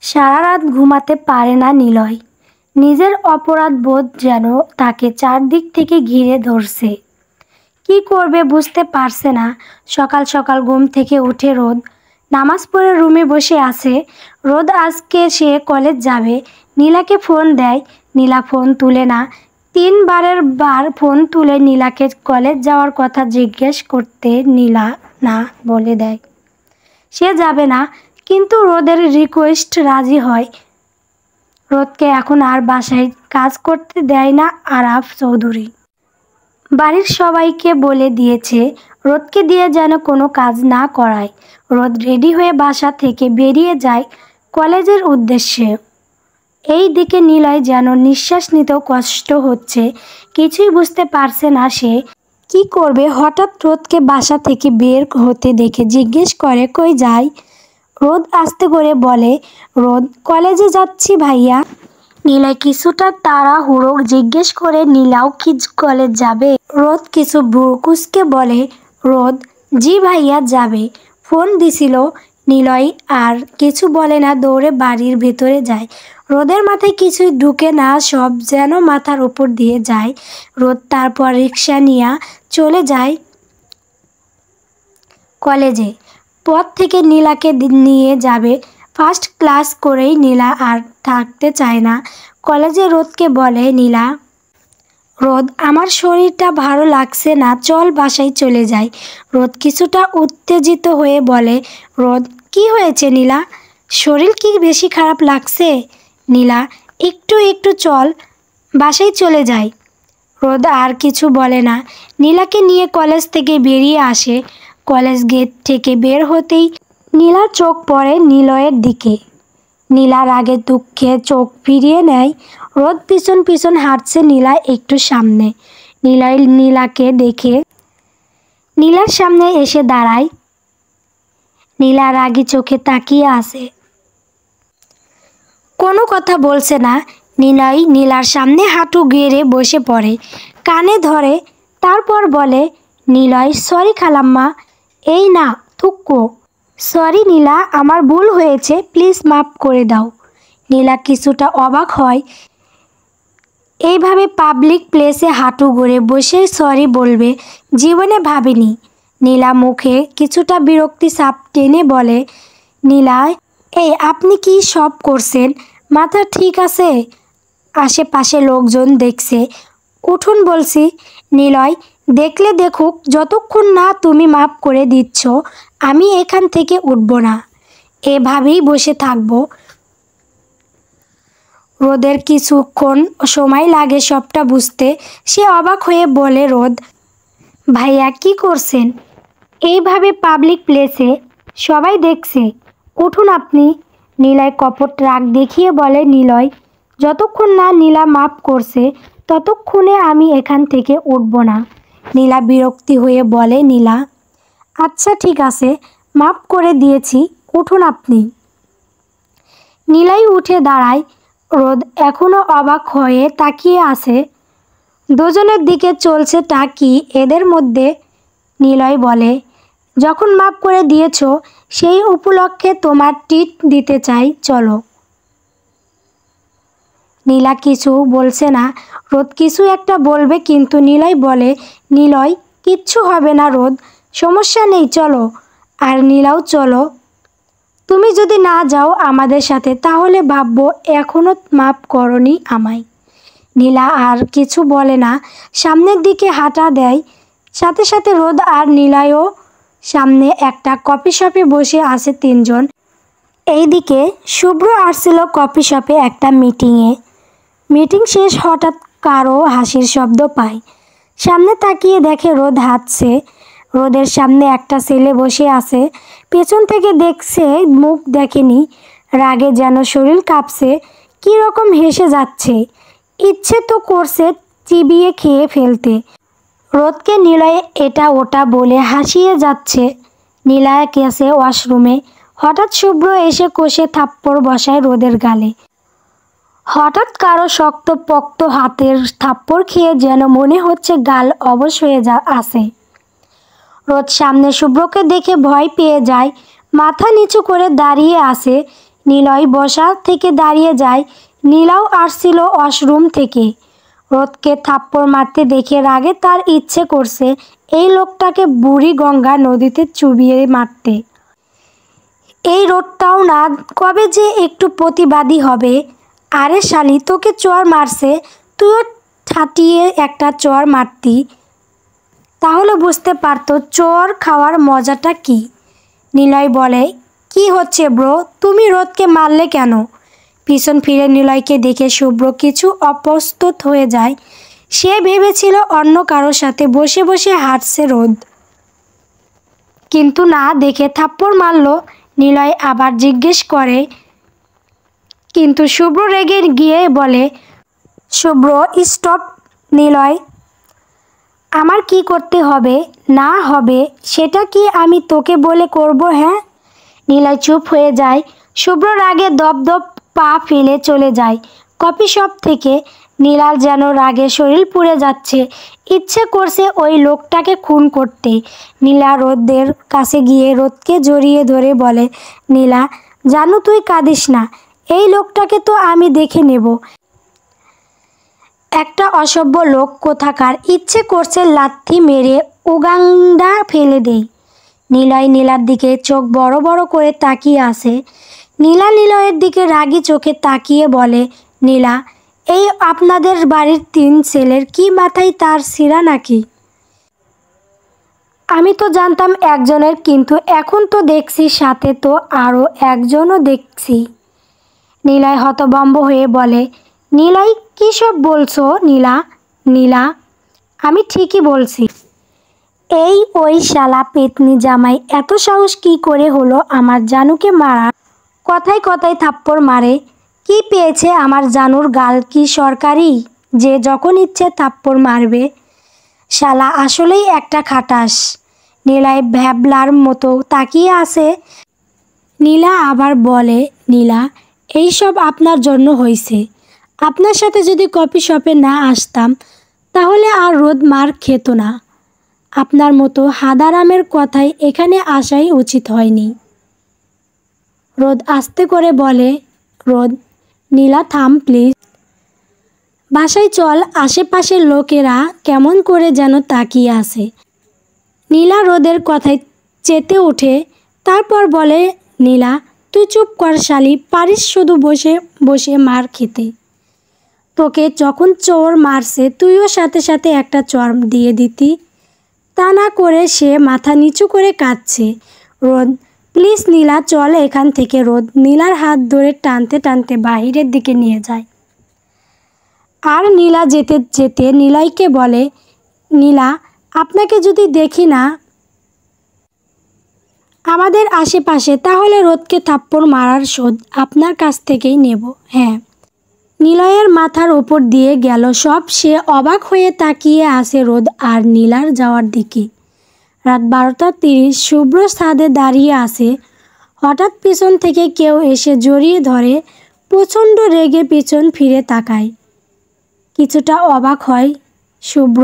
সারা রাত ঘুমাতে পারে না নিলয়। নিজের অপরাধ বোধ যেন তাকে চারদিক থেকে ঘিরে ধরছে। কি করবে বুঝতে পারছে না। সকাল সকাল ঘুম থেকে উঠে রোদ নামাজ পড়ে রুমে বসে আছে। রোদ আজকে সে কলেজ যাবে। নীলাকে ফোন দেয়, নীলা ফোন তুলে না। 3 বার ফোন তুলে নীলাকে কলেজ যাওয়ার কথা জিজ্ঞেস করতে নীলা না বলে দেয়। সে যাবে না, কিন্তু রোদের রিকোয়েস্ট রাজি হয়। রোদকে এখন আর বাসায় কাজ করতে দেয় না আরাফ চৌধুরী। বাড়ির সবাইকে বলে দিয়েছে রোদকে দিয়ে যেন কোনো কাজ না করায়। রোদ রেডি হয়ে বাসা থেকে বেরিয়ে যায় কলেজের উদ্দেশ্যে। এই দিকে নিলয় যেন নিঃশ্বাস নিতেও কষ্ট হচ্ছে। কিছুই বুঝতে পারছে না সে কি করবে। হঠাৎ রোদকে বাসা থেকে বের হতে দেখে জিজ্ঞেস করে, কই যাই? রোদ আস্তে করে বলে, রোদ কলেজে যাচ্ছি ভাইয়া। নীলয় কিছুটা তাড়াহুড়ো জিজ্ঞেস করে, নীলাও কি কলেজ যাবে? রোদ কিছু ভ্রুকুচকে বলে, রোদ জি ভাইয়া যাবে, ফোন দিছিল। নিলয় আর কিছু বলে না, দৌড়ে বাড়ির ভেতরে যায়। রোদের মাথায় কিছুই ঢুকে না, সব যেন মাথার উপর দিয়ে যায়। রোদ তারপর রিক্সা নিয়ে চলে যায় কলেজে। পথ থেকে নীলাকে নিয়ে যাবে। ফার্স্ট ক্লাস করেই নীলা আর থাকতে চায় না কলেজে। রোদকে বলে, নীলা রোদ আমার শরীরটা ভালো লাগছে না, চল বাসায় চলে যাই। রোদ কিছুটা উত্তেজিত হয়ে বলে, রোদ কি হয়েছে নীলা? শরীর কি বেশি খারাপ লাগছে? নীলা একটু একটু চল বাসায় চলে যাই। রোদ আর কিছু বলে না, নীলাকে নিয়ে কলেজ থেকে বেরিয়ে আসে। কলেজ গেট থেকে বের হতেই নীলার চোখ পড়ে নিলয়ের দিকে। নীলা রাগে দুঃখে চোখ ফিরিয়ে নেয়। রোদ পিছন পিছন হাঁটছে নীলা একটু সামনে। নিলয় নীলাকে দেখে নীলার সামনে এসে দাঁড়ায়। নীলা রাগী চোখে তাকিয়ে আছে, কোনো কথা বলছে না। নিলয় নীলার সামনে হাঁটু গেড়ে বসে পড়ে, কানে ধরে। তারপর বলে, নিলয় সরি খালাম্মা। এই না থুক্কো। সরি নীলা, আমার ভুল হয়েছে, প্লিজ মাফ করে দাও। নীলা কিছুটা অবাক হয়। এইভাবে পাবলিক প্লেসে হাঁটু গড়ে বসে সরি বলবে জীবনে ভাবেনি। নীলা মুখে কিছুটা বিরক্তি ছাপ টেনে বলে, নীলা এই আপনি কি সব করছেন? মাথা ঠিক আছে? আশেপাশে লোকজন দেখছে, উঠুন বলছি। নিলয় দেখলে দেখুক, যতক্ষণ না তুমি মাফ করে দিচ্ছ আমি এখান থেকে উঠব না, এভাবেই বসে থাকবো। রোদের কিছুক্ষণ সময় লাগে সবটা বুঝতে। সে অবাক হয়ে বলে, রোদ ভাইয়া কি করছেন? এইভাবে পাবলিক প্লেসে সবাই দেখছে, উঠুন আপনি। নীলয় কপট রাগ দেখিয়ে বলে, নিলয় যতক্ষণ না নীলা মাফ করছে ততক্ষণে আমি এখান থেকে উঠব না। নীলা বিরক্তি হয়ে বলে, নীলা আচ্ছা ঠিক আছে, মাফ করে দিয়েছি, উঠুন আপনি। নীলাই উঠে দাঁড়ায়। রোদ এখনও অবাক হয়ে তাকিয়ে আছে। দুজনের দিকে চলছে টাকি এদের মধ্যে। নিলয় বলে, যখন মাফ করে দিয়েছো সেই উপলক্ষে তোমার ট্রিট দিতে চাই, চলো। নীলা কিছু বলছে না। রোদ কিছু একটা বলবে, কিন্তু নিলয় বলে, নিলয় কিচ্ছু হবে না রোদ, সমস্যা নেই, চলো। আর নীলাও চলো। তুমি যদি না যাও আমাদের সাথে তাহলে ভাববো এখনও মাফ করনি আমায়। নীলা আর কিছু বলে না, সামনের দিকে হাঁটা দেয়। সাথে সাথে রোদ আর নীলায়ও সামনে একটা কফি শপে বসে আছে 3জন। এইদিকে শুভ্র আসছিল কফি শপে একটা মিটিংয়ে। মিটিং শেষ হঠাৎ কারো হাসির শব্দ পায়। সামনে তাকিয়ে দেখে রোদ হাঁটছে। রোদের সামনে একটা ছেলে বসে আছে, পেছন থেকে দেখছে, মুখ দেখেনি। রাগে যেন শরীর কাঁপছে, কী রকম হেসে যাচ্ছে। ইচ্ছে তো করছে চিবিয়ে খেয়ে ফেলতে। রোদকে নিলয় এটা ওটা বলে হাসিয়ে যাচ্ছে। নীলা গেছে ওয়াশরুমে। হঠাৎ শুভ্র এসে কষে থাপ্পড় বসায় রোদের গালে। হঠাৎ কারো শক্ত পোক্ত হাতের থাপ্পড় খেয়ে যেন মনে হচ্ছে গাল অবশ হয়ে আছে। রোদ সামনে শুভ্রকে দেখে ভয় পেয়ে যায়, মাথা নিচু করে দাঁড়িয়ে আছে। নিলয় বসা থেকে দাঁড়িয়ে যায়। নীলাও আসছিল ওয়াশরুম থেকে। রোদকে থাপ্পড় মারতে দেখে রাগে তার ইচ্ছে করছে এই লোকটাকে বুড়ি গঙ্গা নদীতে চুবিয়ে মারতে। এই রোদটাও না কবে যে একটু প্রতিবাদী হবে। আরে শালি, তোকে চর মারছে, তুইও ঠাটিয়ে একটা চর মারতি, তাহলে বুঝতে পারতো চর খাওয়ার মজাটা কি। নিলয় বলে, কি হচ্ছে ব্রো, তুমি রোদকে মারলে কেন? পিছন ফিরে নিলয়কে দেখে শুভ্র কিছু অপ্রস্তুত হয়ে যায়। সে ভেবেছিল অন্য কারোর সাথে বসে বসে হাঁটছে রোদ, কিন্তু না দেখে থাপ্পড় মারল। নিলয় আবার জিজ্ঞেস করে, কিন্তু শুভ্র রেগে গিয়ে বলে, শুভ্র স্টপ। নিলয়, আমার কি করতে হবে না হবে সেটা কি আমি তোকে বলে করব? হ্যাঁ। নিলয় চুপ হয়ে যায়। শুভ্র রাগে দপদপ পা ফেলে চলে যায় কফি শপ থেকে। নীলার যেন রাগে শরীর পুড়ে যাচ্ছে, ইচ্ছে করছে ওই লোকটাকে খুন করতে। নীলা রোদের কাছে গিয়ে রোদকে জড়িয়ে ধরে বলে, নীলা জানো, তুই কাঁদিস না, এই লোকটাকে তো আমি দেখে নেব। একটা অসভ্য লোক কোথাকার, ইচ্ছে করছে লাথি মেরে উগান্ডা ফেলে দেই। নিলয় নীলার দিকে চোখ বড় বড় করে তাকিয়ে আছে। নীলা নিলয়ের দিকে রাগী চোখে তাকিয়ে বলে, নীলা, এই আপনাদের বাড়ির 3 ছেলের কি মাথায় তার ছিঁড়া নাকি? আমি তো জানতাম একজনের, কিন্তু এখন তো দেখছি সাথে তো আরও একজনও দেখছি। নিলয় হতভম্ব হয়ে বলে, নিলয় কী সব বলছো নীলা? নীলা, আমি ঠিকই বলছি। এই ওই শালা পেতনি জামাই এত সাহস কি করে হলো আমার জানুকে মারার? কথায় কথায় থাপ্পড় মারে। কি পেয়েছে আমার জানুর গাল কি সরকারি যে যখন ইচ্ছে থাপ্পড় মারবে? শালা আসলেই একটা খাটাস। নীলায় ভ্যাবলার মতো তাকিয়ে আছে। নীলা আবার বলে, নীলা, এইসব আপনার জন্য হয়েছে। আপনার সাথে যদি কফি শপে না আসতাম তাহলে আর রোদ মার খেত না। আপনার মতো হাদারামের কথায় এখানে আসাই উচিত হয়নি। রোদ আস্তে করে বলে, রোদ, নীলা থাম প্লিজ, বাসায় চল, আশেপাশের লোকেরা কেমন করে যেন তাকিয়ে আছে। নীলা রোদের কথায় চেতে ওঠে, তারপর বলে, নীলা তুই চুপ কর শালি, পারিস শুধু বসে বসে মার খেতে। তোকে যখন চোর মারছে তুইও সাথে সাথে একটা চর দিয়ে দিতি। তা না করে সে মাথা নিচু করে কাঁদছে। রোদ, প্লিজ নীলা চল এখান থেকে। রোদ নীলার হাত ধরে টানতে টানতে বাহিরের দিকে নিয়ে যায়। আর নীলা যেতে যেতে নিলয়কে বলে, নীলা, আপনাকে যদি দেখি না আমাদের আশেপাশে তাহলে রোদকে থাপ্পড় মারার শোধ আপনার কাছ থেকেই নেব। হ্যাঁ। নিলয়ের মাথার ওপর দিয়ে গেল সব। সে অবাক হয়ে তাকিয়ে আছে রোদ আর নীলার যাওয়ার দিকে। রাত 12:30। শুভ্র ছাদে দাঁড়িয়ে আছে। হঠাৎ পিছন থেকে কেউ এসে জড়িয়ে ধরে। প্রচণ্ড রেগে পিছন ফিরে তাকায়। কিছুটা অবাক হয় শুভ্র।